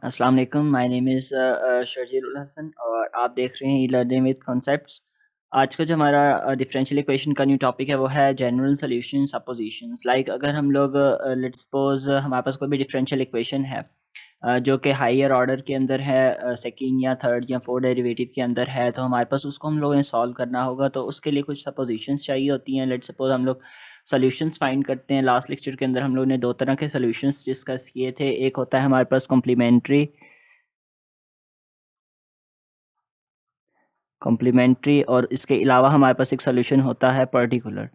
अस्सलाम वालेकुम, my name is Sharjeel Hasan और आप देख रहे हैं लर्निंग विद कॉन्सेप्ट्स। आज का जो हमारा डिफरेंशियल इक्वेशन का न्यू टॉपिक है वो है जनरल सॉल्यूशन सपोजिशंस। लाइक अगर हम लोग लेट्स सपोज हमारे पास कोई भी डिफरेंशियल इक्वेशन है जो कि हायर ऑर्डर के अंदर है, सेकंड या थर्ड या फोर्थ डेरिवेटिव के अंदर है, तो हमारे पास उसको हम लोगों ने सॉल्व करना होगा। तो उसके लिए कुछ सपोजिशंस चाहिए होती हैं। लेट्स सपोज हम लोग सॉल्यूशंस फाइंड करते हैं। लास्ट लेक्चर के अंदर हम लोगों ने दो तरह के सॉल्यूशंस डिस्कस किए थे। एक होता है हमारे पास कॉम्प्लीमेंट्री और इसके अलावा हमारे पास एक सॉल्यूशन होता है पर्टिकुलर।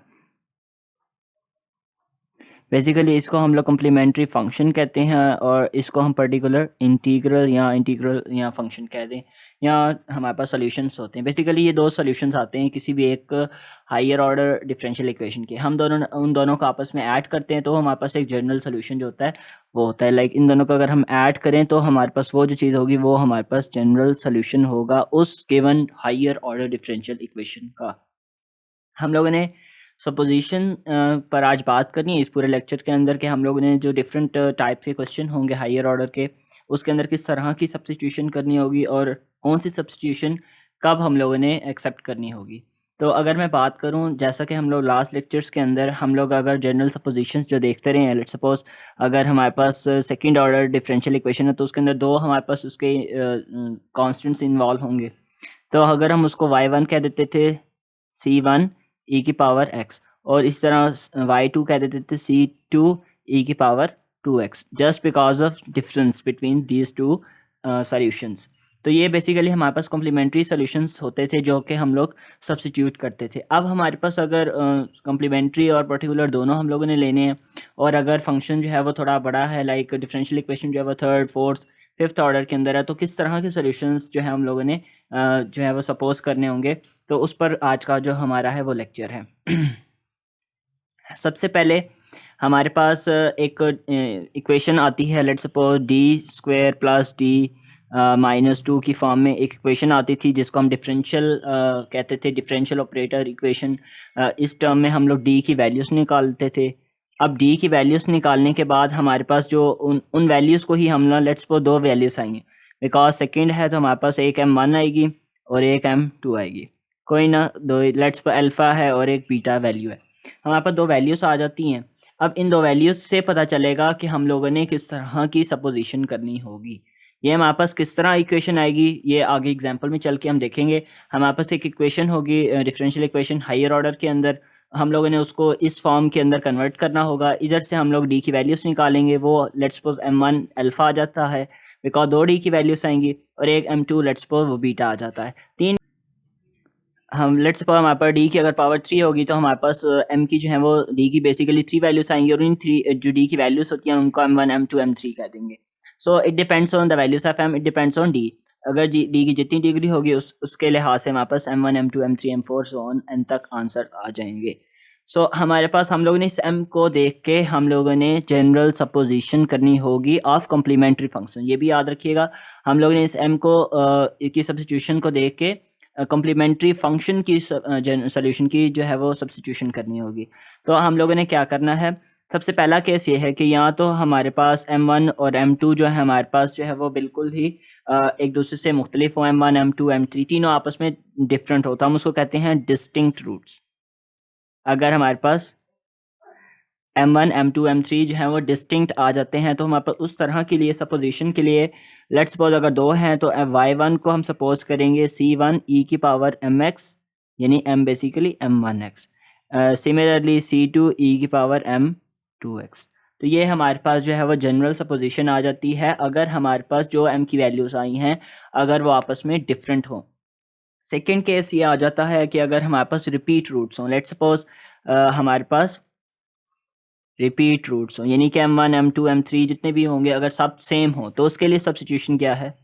बेसिकली इसको हम लोग कम्प्लीमेंट्री फंक्शन कहते हैं और इसको हम पर्टिकुलर इंटीग्रल या फंक्शन कह दें, या हमारे पास सॉल्यूशंस होते हैं। बेसिकली ये दो सॉल्यूशंस आते हैं किसी भी एक हायर ऑर्डर डिफरेंशियल इक्वेशन के। हम दोनों उन दोनों को आपस में ऐड करते हैं तो हमारे पास एक जनरल सॉल्यूशन जो होता है वो होता है। लाइक इन दोनों को अगर हम ऐड करें तो हमारे पास वो जो चीज़ होगी वो हमारे पास जनरल सॉल्यूशन होगा उस given higher order differential equation का। हम लोगों ने सपोजिशन पर आज बात करनी है इस पूरे लेक्चर के अंदर कि हम लोगों ने जो डिफरेंट टाइप्स के क्वेश्चन होंगे हायर ऑर्डर के, उसके अंदर किस तरह की सब्स्टिट्यूशन करनी होगी और कौन सी सब्स्टिट्यूशन कब हम लोगों ने एक्सेप्ट करनी होगी। तो अगर मैं बात करूं, जैसा कि हम लोग लास्ट लेक्चर्स के अंदर हम लोग अगर जनरल सपोजिशंस जो देखते रहे हैं, लेट्स सपोज अगर हमारे पास सेकंड ऑर्डर डिफरेंशियल इक्वेशन है तो उसके अंदर दो हमारे पास उसके कॉन्स्टेंट्स इन्वॉल्व होंगे। तो अगर हम उसको y1 कह देते थे c1 e की पावर x, और इस तरह y2 कह देते थे c2 e की power 2x, just because of difference between these two solutions. तो ये बेसिकली हमारे पास कॉम्प्लीमेंट्री सॉल्यूशंस होते थे जो कि हम लोग सब्स्टिट्यूट करते थे। अब हमारे पास अगर कॉम्प्लीमेंट्री और पर्टिकुलर दोनों हम लोगों ने लेने हैं, और अगर फंक्शन जो है वो थोड़ा बड़ा है, लाइक डिफरेंशियल इक्वेशन जो है वो थर्ड फोर्थ फिफ्थ ऑर्डर के अंदर है, तो किस तरह के सॉल्यूशंस जो है हम लोगों ने जो है वो सपोज करने होंगे। तो उस पर आज का जो हमारा है वो लेक्चर है। सबसे पहले हमारे पास एक इक्वेशन आती है, let's suppose D square plus D -2 की फॉर्म में एक इक्वेशन आती थी जिसको हम डिफरेंशियल कहते थे, डिफरेंशियल ऑपरेटर इक्वेशन। इस टर्म में हम लोग डी की वैल्यूज़ निकालते थे। अब डी की वैल्यूज़ निकालने के बाद हमारे पास जो उन वैल्यूज़ को ही हम ना लेट्स सपोज दो वैल्यूज़ आएंगी, बिकॉज सेकंड है तो हमारे पास एक m1 आएगी और एक m2 आएगी। कोई ना, दो लेट्स पर अल्फ़ा है और एक बीटा वैल्यू है, हमारे पास दो वैल्यूज़ आ जाती हैं। अब इन दो वैल्यूज़ से पता चलेगा कि हम लोगों ने किस तरह की सपोजिशन करनी होगी। ये हमारे पास किस तरह इक्वेशन आएगी ये आगे एग्जांपल में चल के हम देखेंगे। हमारे पास एक इक्वेशन होगी डिफरेंशियल इक्वेशन हायर ऑर्डर के अंदर, हम लोगों ने उसको इस फॉर्म के अंदर कन्वर्ट करना होगा। इधर से हम लोग डी की वैल्यूज़ निकालेंगे, वो लेट्स सपोज m1 अल्फ़ा आ जाता है बिकॉज दो डी की वैल्यूज़ आएंगी, और एक m2 लेट्स सपोज वो बीटा आ जाता है। तीन हम लेट्स सपोज हमारे पास डी की अगर पावर 3 होगी तो हमारे पास एम की जो है वो डी की बेसिकली 3 वैल्यूज आएंगी, और इन 3 जो डी की वैल्यूज होती हैं उनको m1 m2 m3 कह देंगे। So it depends on the values of m, it depends on D. अगर डी की जितनी डिग्री होगी उसके लिहाज से हमारे पास m1 m2 m3 m4 so on n तक आंसर आ जाएंगे। सो हमारे पास हम लोगों ने इस m को देख के हम लोगों ने जनरल सपोजिशन करनी होगी ऑफ कॉम्प्लीमेंट्री फंक्शन। ये भी याद रखिएगा, हम लोगों ने इस m को की सब्स्टिट्यूशन को देख के कम्प्लीमेंट्री फंक्शन की सोल्यूशन की जो है वो सब्स्टिट्यूशन करनी होगी। तो हम लोगों ने क्या करना है, सबसे पहला केस ये है कि यहाँ तो हमारे पास m1 और m2 जो है हमारे पास जो है वो बिल्कुल ही एक दूसरे से मुख्तलिफ हो। m1 m2 m3 तीनों आपस में डिफरेंट होता है, हम उसको कहते हैं डिस्टिंक्ट रूट्स। अगर हमारे पास m1 m2 m3 जो है वो डिस्टिंक्ट आ जाते हैं तो हमारे पास उस तरह के लिए सपोजिशन के लिए लेट्स सपोज अगर दो हैं तो y1 को हम सपोज करेंगे c1 e की पावर mx, यानी m basically m1x। Similarly c2 e की पावर m2x। तो ये हमारे पास जो है वो जनरल सपोजिशन आ जाती है अगर हमारे पास जो m की वैल्यूज़ आई हैं अगर वो आपस में डिफरेंट हों। सेकेंड केस ये आ जाता है कि अगर हमारे पास रिपीट रूट्स हों, लेट्स सपोज हमारे पास रिपीट रूट्स हो, यानी कि m1 m2 m3 जितने भी होंगे अगर सब सेम हो तो उसके लिए सब्स्टिट्यूशन क्या है,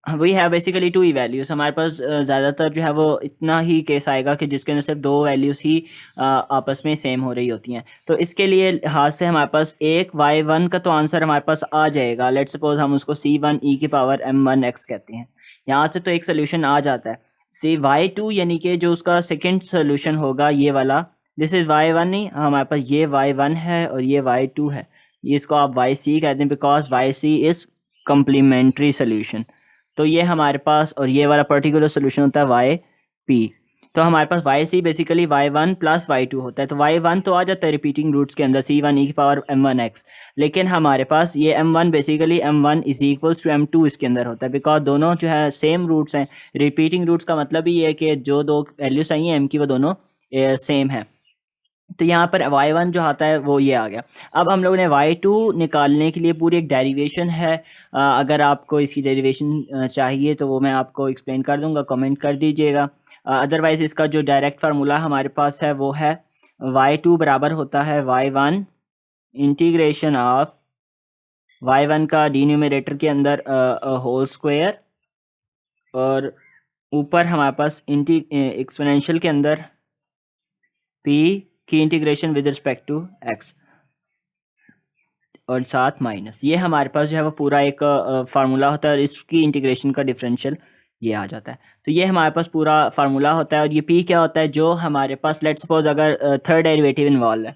वही है बेसिकली टू ही वैल्यूज़। हमारे पास ज़्यादातर जो है वो इतना ही केस आएगा कि जिसके अंदर सिर्फ दो वैल्यूज़ ही आपस में सेम हो रही होती हैं। तो इसके लिए हाथ से हमारे पास एक y1 का तो आंसर हमारे पास आ जाएगा। लेट्स सपोज हम उसको c1 e की पावर m1x कहते हैं, यहाँ से तो एक सोल्यूशन आ जाता है। y2 यानी कि जो उसका सेकेंड सोल्यूशन होगा ये वाला, दिस इज़ y1 नहीं, हमारे पास ये y1 है और ये y2 है। इसको आप वाई सी कहते हैं because Y C is complementary solution. तो ये हमारे पास, और ये वाला पर्टिकुलर सोल्यूशन होता है वाई पी। तो हमारे पास Y C basically Y one plus Y two होता है। तो वाई वन तो आ जाता है रिपीटिंग रूट्स के अंदर, सी वन ई की पावर एम वन एक्स, लेकिन हमारे पास ये M one basically M one is equals to M two इसके अंदर होता है, बिकॉज दोनों जो है सेम रूट्स हैं। रिपीटिंग रूट्स का मतलब ही है कि जो दो वैल्यूज आई हैं एम की वो दोनों सेम है। तो यहाँ पर y1 जो आता है वो ये आ गया। अब हम लोगों ने y2 निकालने के लिए पूरी एक डेरिवेशन है। अगर आपको इसकी डेरिवेशन चाहिए तो वो मैं आपको एक्सप्लेन कर दूंगा, कमेंट कर दीजिएगा। अदरवाइज़ इसका जो डायरेक्ट फार्मूला हमारे पास है वो है y2 बराबर होता है y1 इंटीग्रेशन ऑफ y1 का डिनोमिनेटर के अंदर होल स्क्वायर, और ऊपर हमारे पास एक्सपोनेंशियल के अंदर p की integration with respect to x और साथ माइनस। ये हमारे पास जो है वो पूरा एक फार्मूला होता है, और इसकी इंटीग्रेशन का डिफरेंशियल ये आ जाता है। तो ये हमारे पास पूरा फार्मूला होता है। और ये p क्या होता है, जो हमारे पास लेट्स सपोज अगर थर्ड डेरिवेटिव इन्वॉल्व है,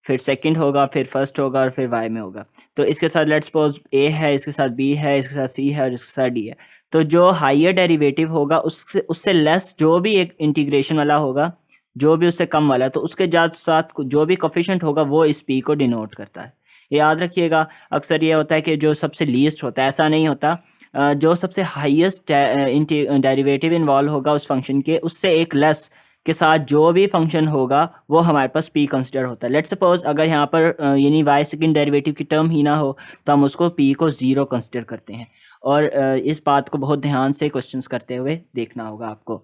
फिर सेकंड होगा, फिर फर्स्ट होगा, और फिर y में होगा। तो इसके साथ लेट्स सपोज a है, इसके साथ b है, इसके साथ c है, और इसके साथ d है। तो जो हायर डेरिवेटिव होगा उससे लेस जो भी एक इंटीग्रेशन वाला होगा, जो भी उससे कम वाला है, तो उसके साथ जो भी कोफिशिएंट होगा वो इस p को डिनोट करता है। याद रखिएगा, अक्सर ये होता है कि जो सबसे लीस्ट होता है, ऐसा नहीं होता। जो सबसे हाईएस्ट डेरिवेटिव इन्वॉल्व होगा उस फंक्शन के, उससे एक लेस के साथ जो भी फंक्शन होगा वो हमारे पास p कंसिडर होता है। लेट्स सपोज अगर यहाँ पर यानी y सेकंड डेरिवेटिव की टर्म ही ना हो तो हम उसको p को 0 कंसिडर करते हैं। और इस बात को बहुत ध्यान से क्वेश्चंस करते हुए देखना होगा आपको।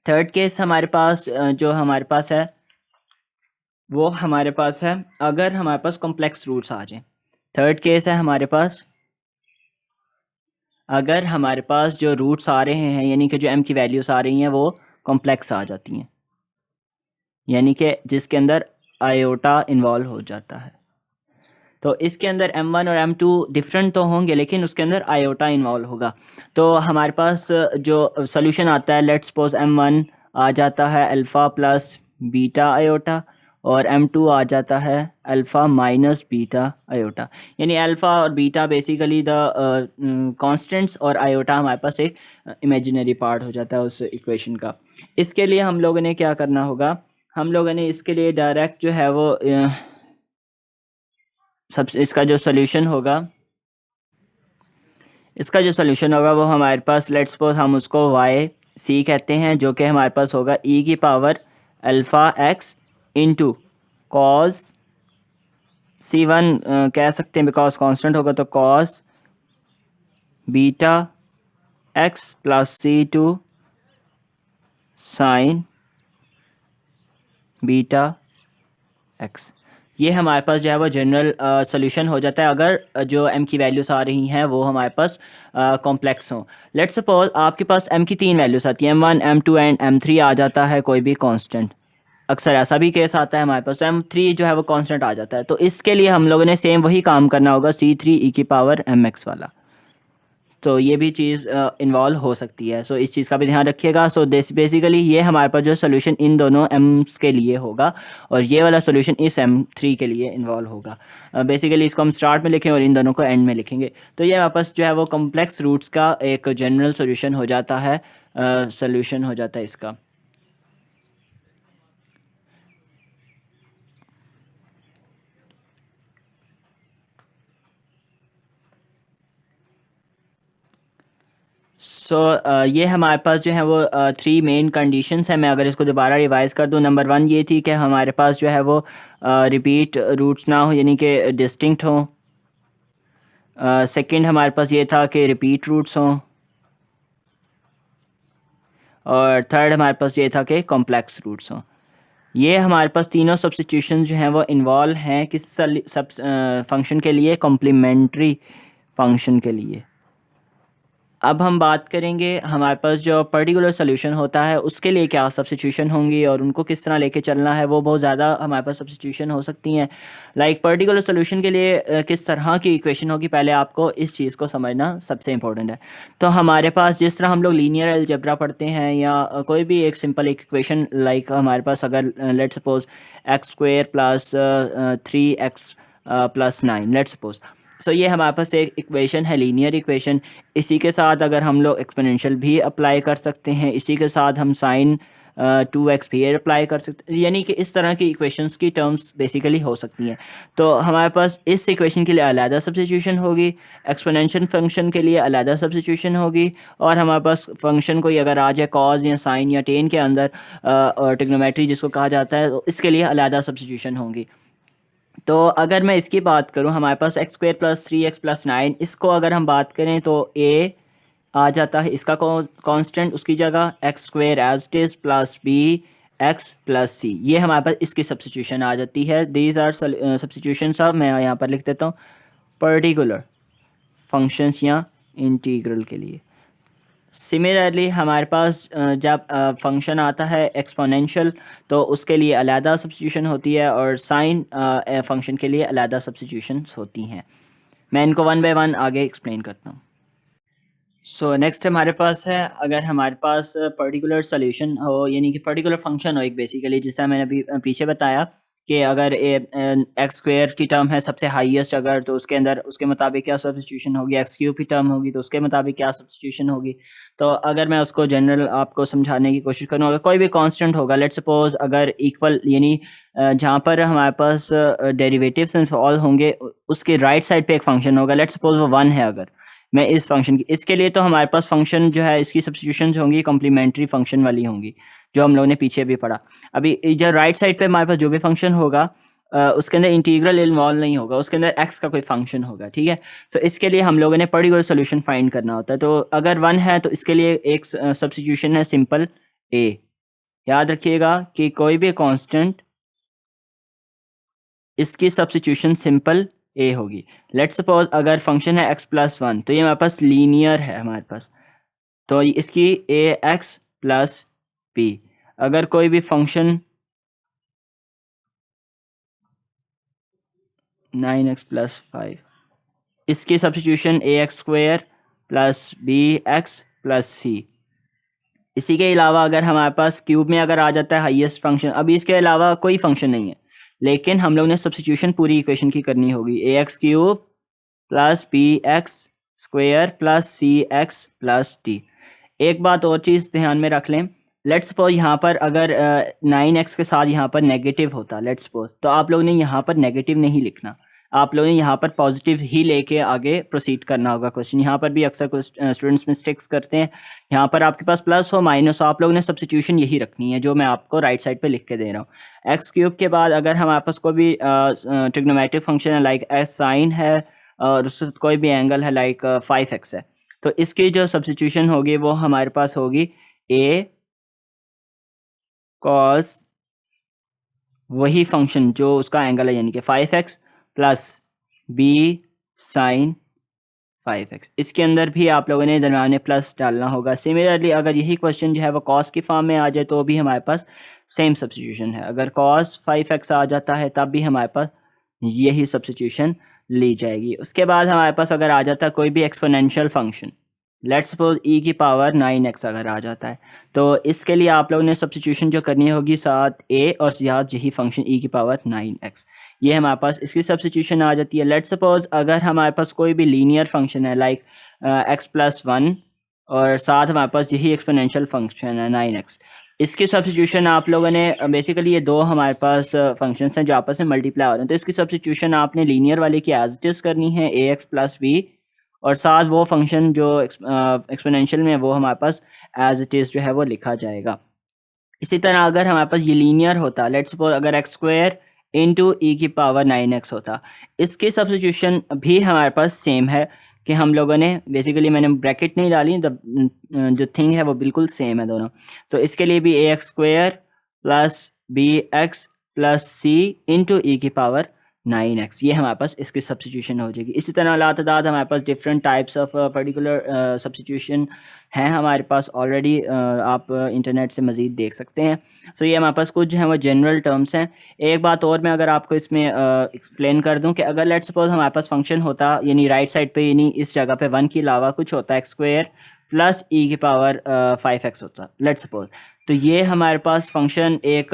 थर्ड केस हमारे पास जो हमारे पास है वो हमारे पास है अगर हमारे पास कॉम्प्लेक्स रूट्स आ जाएं। थर्ड केस है हमारे पास अगर हमारे पास जो रूट्स आ रहे हैं, यानी कि जो m की वैल्यूज आ रही हैं वो कॉम्प्लेक्स आ जाती हैं, यानी कि जिसके अंदर आयोटा इन्वॉल्व हो जाता है। तो इसके अंदर m1 और m2 डिफरेंट तो होंगे, लेकिन उसके अंदर आयोटा इन्वॉल्व होगा। तो हमारे पास जो सोल्यूशन आता है, लेट्स सपोज m1 आ जाता है अल्फ़ा प्लस बीटा आयोटा, और m2 आ जाता है अल्फ़ा माइनस बीटा आयोटा। यानी अल्फ़ा और बीटा बेसिकली द कांस्टेंट्स, और आयोटा हमारे पास एक इमेजिनरी पार्ट हो जाता है उस इक्वेशन का। इसके लिए हम लोगों ने क्या करना होगा, हम लोगों ने इसके लिए डायरेक्ट जो है वो इसका जो सोल्यूशन होगा वो हमारे पास लेट्स सपोज हम उसको वाई सी कहते हैं, जो कि हमारे पास होगा e की power alpha x into cos C1 कह सकते हैं बिकॉज कांस्टेंट होगा, तो cos beta x plus C2 sign beta x. ये हमारे पास जो है वो जनरल सोल्यूशन हो जाता है अगर जो m की वैल्यूज आ रही हैं वो हमारे पास कॉम्प्लेक्स हों। लेट्स सपोज आपके पास m की 3 वैल्यूज आती हैं, m1 m2 एंड m3 आ जाता है कोई भी कांस्टेंट। अक्सर ऐसा भी केस आता है हमारे पास, तो m3 जो है वो कांस्टेंट आ जाता है। तो इसके लिए हम लोगों ने सेम वही काम करना होगा, C3 e की पावर mx वाला। तो ये भी चीज़ इन्वॉल्व हो सकती है, सो इस चीज़ का भी ध्यान रखिएगा। सो बेसिकली ये हमारे पास जो सोल्यूशन इन दोनों एम्स के लिए होगा, और ये वाला सोल्यूशन इस m3 के लिए इन्वॉल्व होगा। बेसिकली इसको हम स्टार्ट में लिखें और इन दोनों को एंड में लिखेंगे। तो ये हमारे पास जो है वो कॉम्प्लेक्स रूट्स का एक जनरल सोल्यूशन हो जाता है, सोल्यूशन हो जाता है इसका। ये हमारे पास जो है वो 3 मेन कंडीशंस हैं। मैं अगर इसको दोबारा रिवाइज़ कर दूं, नंबर 1 ये थी कि हमारे पास जो है वो रिपीट रूट्स ना हो, यानी कि डिस्टिंक्ट हों। सेकंड हमारे पास ये था कि रिपीट रूट्स हों, और थर्ड हमारे पास ये था कि कॉम्प्लेक्स रूट्स हों। ये हमारे पास तीनों सब्स्टिट्यूशन जो हैं वो इन्वॉल्व हैं किस सब फंक्शन के लिए, कॉम्प्लीमेंट्री फंक्शन के लिए। अब हम बात करेंगे हमारे पास जो पर्टिकुलर सोल्यूशन होता है उसके लिए क्या सब्स्टिट्यूशन होंगी और उनको किस तरह लेके चलना है। वो बहुत ज़्यादा हमारे पास सब्स्टिट्यूशन हो सकती हैं। लाइक पर्टिकुलर सोल्यूशन के लिए किस तरह की इक्वेशन होगी, पहले आपको इस चीज़ को समझना सबसे इम्पोर्टेंट है। तो हमारे पास जिस तरह हम लोग लीनियर अलजेब्रा पढ़ते हैं या कोई भी एक सिंपल एक इक्वेशन, लाइक हमारे पास अगर let's suppose x² plus 3x plus 9 let's suppose. So ये हमारे पास एक इक्वेशन है, लीनियर इक्वेशन। इसी के साथ अगर हम लोग एक्सपोनेंशियल भी अप्लाई कर सकते हैं, इसी के साथ हम साइन 2x भी अप्लाई कर सकते हैं, यानी कि इस तरह की इक्वेशंस की टर्म्स बेसिकली हो सकती हैं। तो हमारे पास इस इक्वेशन के लिए अलग सब्स्टिट्यूशन होगी, एक्सपोनेंशियल फंक्शन के लिए अलग सब्स्टिट्यूशन होगी, और हमारे पास फंक्शन कोई अगर आ जाए कॉज या साइन या टेन के अंदर और ट्रिग्नोमेट्री जिसको कहा जाता है, तो इसके लिए अलग सब्स्टिट्यूशन होंगी। तो अगर मैं इसकी बात करूं, हमारे पास x square plus 3x plus 9, इसको अगर हम बात करें तो ए आ जाता है इसका कांस्टेंट, उसकी जगह x square as it is plus b x plus c, ये हमारे पास इसकी सब्स्टिट्यूशन आ जाती है। दीज आर सब्स्टिट्यूशन साहब, मैं यहाँ पर लिख देता हूँ पर्टिकुलर फंक्शंस या इंटीग्रल के लिए। सिमिलरली हमारे पास जब फंक्शन आता है एक्सपोनेंशियल, तो उसके लिए अलग सब्स्टिट्यूशन होती है, और साइन फंक्शन के लिए अलग सब्स्टिट्यूशंस होती हैं। मैं इनको वन बाय वन आगे एक्सप्लेन करता हूँ। सो नेक्स्ट हमारे पास है, अगर हमारे पास पर्टिकुलर सोल्यूशन हो, यानी कि पर्टिकुलर फंक्शन हो एक बेसिकली, जैसा मैंने अभी पीछे बताया कि अगर एक्स स्क्वायर की टर्म है सबसे हाईएस्ट, अगर तो उसके अंदर उसके मुताबिक क्या सब्स्टिट्यूशन होगी, एक्स क्यूब की टर्म होगी तो उसके मुताबिक क्या सब्स्टिट्यूशन होगी। तो अगर मैं उसको जनरल आपको समझाने की कोशिश करूँ, अगर कोई भी कांस्टेंट होगा, लेट्स सपोज अगर इक्वल, यानी जहाँ पर हमारे पास डेरिवेटिव्स एंड ऑल होंगे, उसके राइट साइड पे एक फंक्शन होगा, लेट्स सपोज वो 1 है। अगर मैं इस फंक्शन की, इसके लिए तो हमारे पास फंक्शन जो है इसकी सब्स्टिट्यूशन होंगी कॉम्प्लीमेंट्री फंक्शन वाली होंगी, जो हम लोगों ने पीछे भी पढ़ा। अभी जो राइट साइड पे हमारे पास जो भी फंक्शन होगा उसके अंदर इंटीग्रल इन्वॉल्व नहीं होगा, उसके अंदर एक्स का कोई फंक्शन होगा, ठीक है। सो इसके लिए हम लोगों ने पर्टिकुलर सोल्यूशन फाइंड करना होता है। तो अगर 1 है तो इसके लिए एक सब्स्टिट्यूशन है सिंपल ए। याद रखिएगा कि कोई भी कांस्टेंट, इसकी सब्स्टिट्यूशन सिंपल ए होगी। लेट्स सपोज अगर फंक्शन है x प्लस 1, तो ये हमारे पास लीनियर है हमारे पास, तो इसकी ए एक्स प्लस बी। अगर कोई भी फंक्शन 9x प्लस 5, इसकी substitution a x square plus b x plus c. इसी के अलावा अगर हमारे पास क्यूब में अगर आ जाता है हाईएस्ट फंक्शन, अभी इसके अलावा कोई फंक्शन नहीं है, लेकिन हम लोग ने सब्स्टिट्यूशन पूरी इक्वेशन की करनी होगी, a x cube plus b x square plus c x plus d. एक बात और चीज़ ध्यान में रख लें, लेट्स सपोज यहाँ पर अगर 9x के साथ यहाँ पर नेगेटिव होता, लेट्स सपोज, तो आप लोगों ने यहाँ पर नेगेटिव नहीं लिखना, आप लोगों ने यहाँ पर पॉजिटिव ही लेके आगे प्रोसीड करना होगा क्वेश्चन। यहाँ पर भी अक्सर स्टूडेंट्स मिस्टेक्स करते हैं, यहाँ पर आपके पास प्लस हो माइनस हो, आप लोगों ने सब्स्टिट्यूशन यही रखनी है जो मैं आपको राइट साइड पे लिख के दे रहा हूँ। एक्स क्यूब के बाद अगर हमारे पास कोई भी ट्रिग्नोमेट्रिक फंक्शन है लाइक एस साइन है, और उससे कोई भी एंगल है लाइक 5x है, तो इसकी जो सब्स्टिट्यूशन होगी वो हमारे पास होगी ए कॉस वही फंक्शन जो उसका एंगल है, यानी कि 5x plus B sign 5x। इसके अंदर भी आप लोगों ने दरम्यान में प्लस डालना होगा। सिमिलरली अगर यही क्वेश्चन जो है वो कॉस की फॉर्म में आ जाए तो भी हमारे पास सेम सब्स्टिट्यूशन है। अगर कॉस 5x आ जाता है तब भी हमारे पास यही सब्स्टिट्यूशन ली जाएगी। उसके बाद हमारे पास अगर आ जाता है कोई भी exponential function, let's suppose e की पावर 9x अगर आ जाता है, तो इसके लिए आप लोगों ने सब्स्टिट्यूशन जो करनी होगी साथ a और साथ यही फंक्शन e की पावर 9x, ये हमारे पास इसकी सब्स्टिट्यूशन आ जाती है। लेट्स सपोज अगर हमारे पास कोई भी लीनियर फंक्शन है लाइक x प्लस 1 और साथ हमारे पास यही एक्सपोनेंशियल फंक्शन है 9x, इसकी सब्स्टिट्यूशन आप लोगों ने बेसिकली, ये दो हमारे पास फंक्शंस हैं जो आपस में मल्टीप्लाई हो रहे हैं, तो इसकी सब्स्टिट्यूशन आपने लीनियर वाले की एज इट इज़ करनी है ax प्लस b, और साथ वो फंक्शन जो एक्सपोनेंशियल में है वो हमारे पास एज इट इज़ जो है वो लिखा जाएगा। इसी तरह अगर हमारे पास ये लीनियर होता, लेट्स सपोज अगर एक्स स्क्वायर इंटू ई की पावर 9x होता, इसकी सब्स्टिट्यूशन भी हमारे पास सेम है कि हम लोगों ने बेसिकली, मैंने ब्रैकेट नहीं डाली, जो थिंग है वो बिल्कुल सेम है दोनों। तो इसके लिए भी a x square plus b x plus c into e की पावर 9x, ये हमारे पास इसकी सब्स्टिट्यूशन हो जाएगी। इसी तरह लातदाद हमारे पास different types of particular substitution हैं हमारे पास ऑलरेडी, आप इंटरनेट से मज़ीद देख सकते हैं। सो ये हमारे पास कुछ जो है वो जनरल टर्म्स हैं। एक बात और मैं अगर आपको इसमें एक्सप्लेन कर दूं कि अगर लेट्स सपोज हमारे पास फंक्शन होता, यानी राइट साइड पे, यानी इस जगह पे 1 के अलावा कुछ होता, एक्स स्क्वायर प्लस ई की पावर 5x होता, लेट्स सपोज, तो ये हमारे पास फंक्शन एक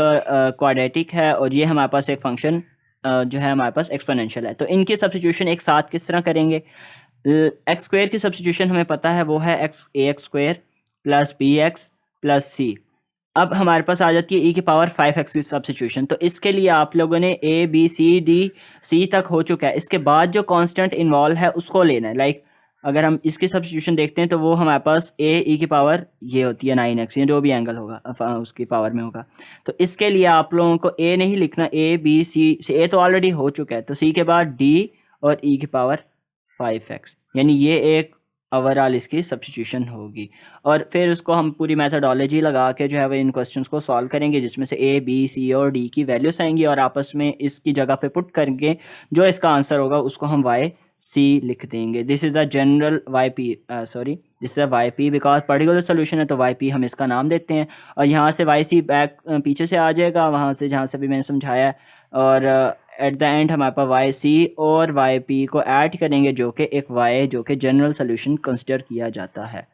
क्वाड्रेटिक है और ये हमारे पास एक फंक्शन जो है हमारे पास एक्सपोनेंशियल है। तो इनकी सब्स्टिट्यूशन एक साथ किस तरह करेंगे? एक्स स्क्वायर की सब्स्टिट्यूशन हमें पता है वो है x square plus b x plus c. अब हमारे पास आ जाती है e की पावर 5x की सब्स्टिट्यूशन। तो इसके लिए आप लोगों ने a b c d c तक हो चुका है, इसके बाद जो कांस्टेंट इन्वॉल्व है उसको लेना है। लाइक अगर हम इसकी सब्स्टिट्यूशन देखते हैं तो वो हमारे पास a e की पावर ये होती है 9x, या जो भी एंगल होगा उसकी पावर में होगा। तो इसके लिए आप लोगों को a नहीं लिखना, a b c, a तो ऑलरेडी हो चुका है, तो c के बाद d और e की पावर 5x, यानी ये एक ओवरऑल इसकी सब्स्टिट्यूशन होगी। और फिर उसको हम पूरी मैथडोलॉजी लगा के जो है वो इन क्वेश्चंस को सॉल्व करेंगे, जिसमें से ए बी सी और डी की वैल्यूज आएंगी और आपस में इसकी जगह पे पुट करके जो इसका आंसर होगा उसको हम वाई सी लिख देंगे। This is a general Y P, sorry this is a Y P, because particular solution है तो वाई पी हम इसका नाम देते हैं। और यहाँ से वाई सी बैक पीछे से आ जाएगा वहाँ से जहाँ से भी मैंने समझाया, और एट द एंड हमारे पास वाई सी और वाई पी को ऐड करेंगे जो कि एक वाई जो कि जनरल सोल्यूशन कंसिडर किया जाता है।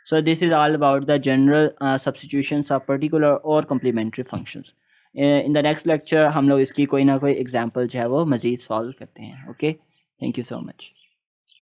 So this is all about the general substitutions of particular और complementary functions. In the next lecture हम लोग इसकी कोई ना कोई एग्जांपल जो है वो मज़ीद सॉल्व करते हैं। Okay, thank you so much.